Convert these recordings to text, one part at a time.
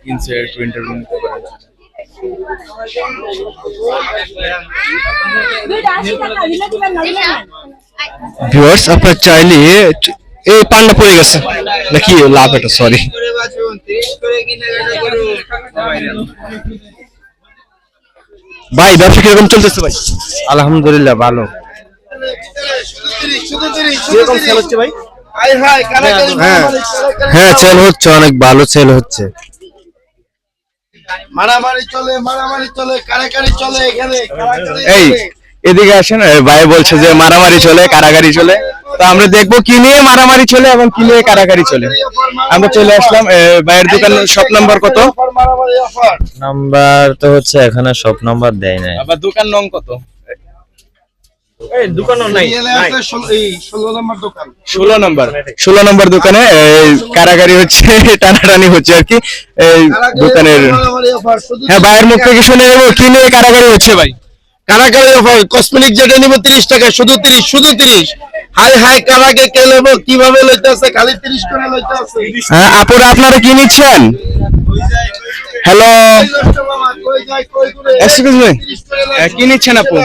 কিনছে একটু ইন্টারভিউ নিতে পারেন। ভিউয়ার্স আপনারা চাইলে এই পান্ডা পড়ে গেছে নাকি লাভ এটা সরি ভাই ব্যবসা কিরকম চলতেছে ভাই? আলহামদুলিল্লাহ ভালো। কিরকম সেল হচ্ছে ভাই? হ্যাঁ সেল হচ্ছে, অনেক ভালো সেল হচ্ছে। মারামারি চলে কারাকারি চলে এখানে এই এদিকে আসেন, ভাই বলছে যে মারামারি চলে কারাগারি চলে, তো আমরা দেখবো কি নিয়ে মারামারি চলে এবং কি নিয়ে কারাগারি চলে। আমরা চলে আসলাম ভাইয়ের দোকান। শপ নাম্বার কত? নাম্বার তো হচ্ছে এখানে সব নাম্বার দেয় নাই। আবার দোকান নং কত? এই দোকানও নাই। 16 নম্বর 16 নম্বর দোকানে কারাগারি হচ্ছে, টানাটানি হচ্ছে আর কি এই দোকানের। হ্যাঁ ভাইয়ের মুখ থেকে শুনে নেবো কি নিয়ে কারাগারি হচ্ছে ভাই। কারাকারি অফার কসমেটিক যেটা নিব 30 টাকা, শুধু 30। হাই হাই কারাকে কে নেব, কিভাবে লইতাছে, খালি 30 করে লইতাছে। হ্যাঁ আপুরা আপনারা কি নিচ্ছেন? হ্যালো এক্সকিউজ মি, কি নিচ্ছেন আপু?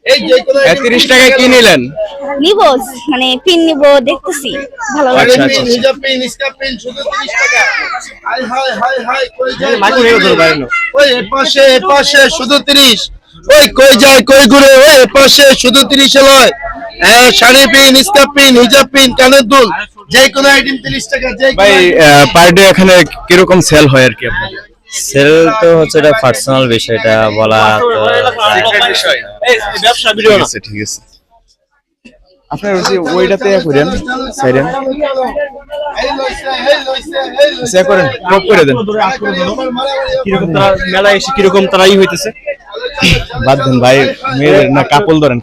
এই যে কোনো 30 টাকায় কি নিলেন? নিব, মানে পিন নিব, দেখতেছি ভালো লাগে। আচ্ছা, আচ্ছা। হিজাব পিন স্কার্ফ পিন শুধু 30 টাকা। হাই হাই হাই হাই কই যায়, ওই এপাশে শুধু 30। ওই কই যায় কই ঘুরে, ওই এপাশে শুধু 30 এ লয়। হ্যাঁ শাড়ি পিন স্কার্ফ পিন হিজাব পিন কানের দুল যে কোনো আইটেম 30 টাকা। যে ভাই পার ডে এখানে কিরকম সেল হয় আর কি আপনাদের? সেল তো হচ্ছে এটা পার্সোনাল বিষয়, এটা বলা তো ব্যবসা ভিডিও না। ঠিক আছে আপনার ওই যে ওইটাতে করেন সাইডেন সে করেন টপ করে দেন। কিরকম তারা মেলা এসে কিরকম তারাই হইতেছে? বাদ দেন ভাই, মেয়েদের না কাপল ধরেন।